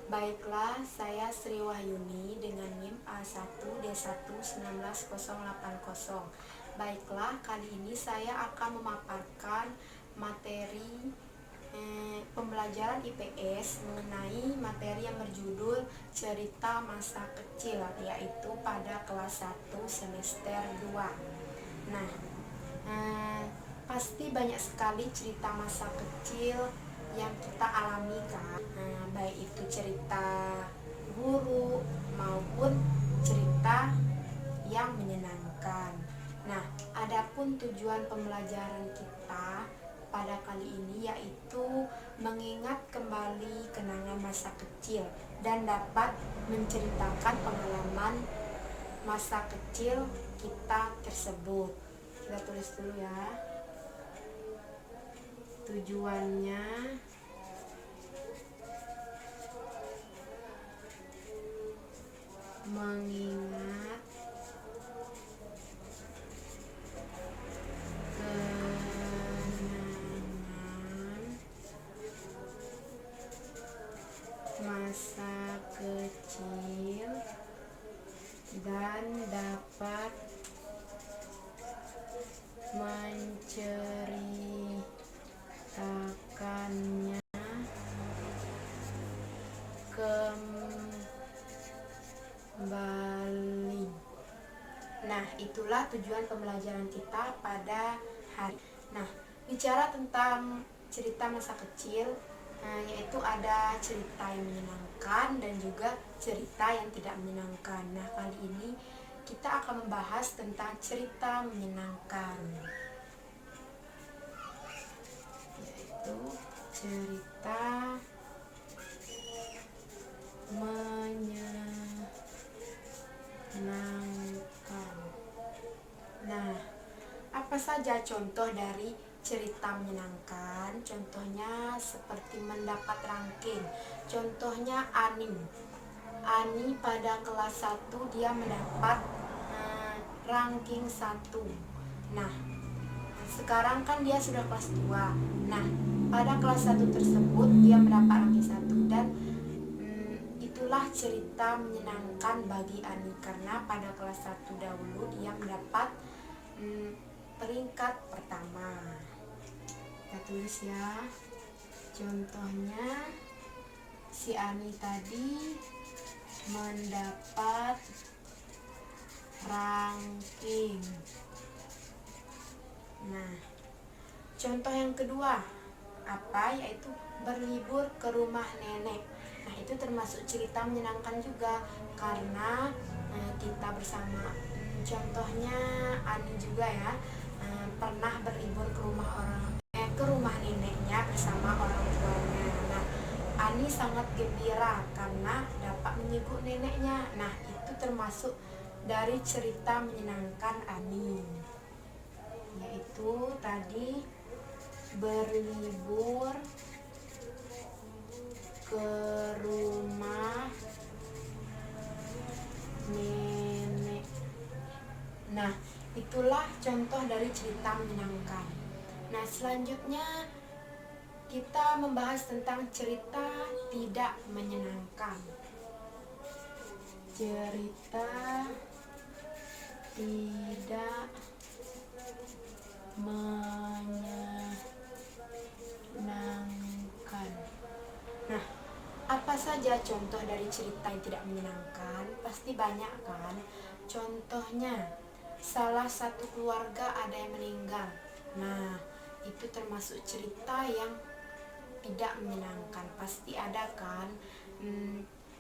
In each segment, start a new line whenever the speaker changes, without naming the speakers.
Baiklah, saya Sri Wahyuni dengan NIM A1D1 19080. Baiklah, kali ini saya akan memaparkan materi pembelajaran IPS mengenai materi yang berjudul cerita masa kecil, yaitu pada kelas 1 semester 2. Nah, pasti banyak sekali cerita masa kecil yang kita alami kan, baik itu cerita buruk maupun cerita yang menyenangkan. Nah, adapun tujuan pembelajaran kita pada kali ini yaitu mengingat kembali kenangan masa kecil dan dapat menceritakan pengalaman masa kecil kita tersebut. Kita tulis dulu ya. Tujuannya mengingat masa kecil dan dapat menceritakannya kembali. Nah, itulah tujuan pembelajaran kita pada hari. Nah, bicara tentang cerita masa kecil, yaitu ada cerita yang menyenangkan dan juga cerita yang tidak menyenangkan. Nah, kali ini kita akan membahas tentang cerita menyenangkan, yaitu cerita menyenangkan. Nah, apa saja contoh dari cerita menyenangkan? Contohnya seperti mendapat ranking. Contohnya Ani pada kelas 1 dia mendapat ranking 1. Nah, sekarang kan dia sudah kelas 2. Nah, pada kelas 1 tersebut dia mendapat ranking 1 dan itulah cerita menyenangkan bagi Ani karena pada kelas 1 dahulu dia mendapat peringkat pertama. Kita tulis ya. Contohnya si Ani tadi mendapat ranking. Nah, contoh yang kedua apa? Yaitu berlibur ke rumah nenek. Nah, itu termasuk cerita menyenangkan juga karena kita bersama. Contohnya Ani juga ya, pernah berlibur ke rumah neneknya bersama orang tuanya. Nah, Ani sangat gembira karena dapat menyebut neneknya. Nah, itu termasuk dari cerita menyenangkan Ani, yaitu tadi berlibur ke rumah nenek. Nah, itulah contoh dari cerita menyenangkan. Nah, selanjutnya kita membahas tentang cerita tidak menyenangkan. Cerita tidak menyenangkan. Nah, apa saja contoh dari cerita yang tidak menyenangkan? Pasti banyak kan? Contohnya, salah satu keluarga ada yang meninggal. Nah, itu termasuk cerita yang tidak menyenangkan. Pasti ada kan?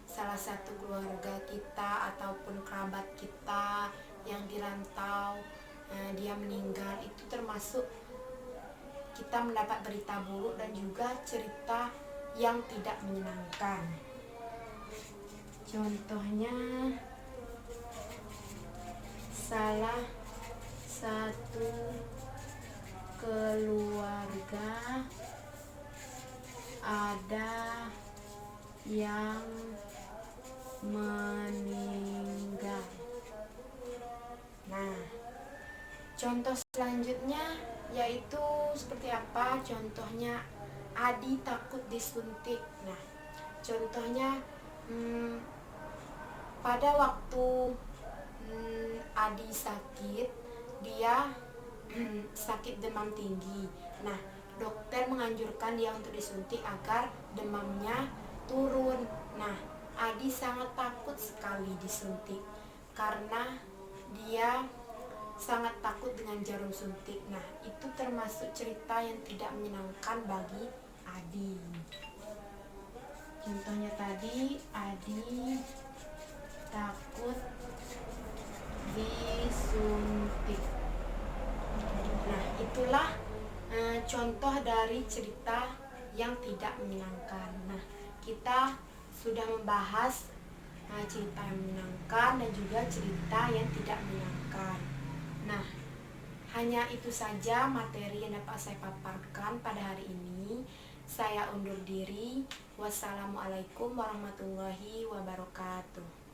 Salah satu keluarga kita ataupun kerabat kita yang dirantau, dia meninggal. Itu termasuk kita mendapat berita buruk dan juga cerita yang tidak menyenangkan. Contohnya, salah satu keluarga ada yang meninggal. Nah, contoh selanjutnya yaitu seperti apa? Contohnya Adi takut disuntik. Nah, contohnya Hmm, pada waktu Adi sakit, dia sakit demam tinggi. Nah, dokter menganjurkan dia untuk disuntik agar demamnya turun. Nah, Adi sangat takut sekali disuntik karena dia sangat takut dengan jarum suntik. Nah, itu termasuk cerita yang tidak menyenangkan bagi Adi. Contohnya tadi, Adi takut disuntik. Nah, itulah contoh dari cerita yang tidak menyenangkan. Nah, kita sudah membahas cerita yang menyenangkan dan juga cerita yang tidak menyenangkan. Nah, hanya itu saja materi yang dapat saya paparkan pada hari ini. Saya undur diri. Wassalamualaikum warahmatullahi wabarakatuh.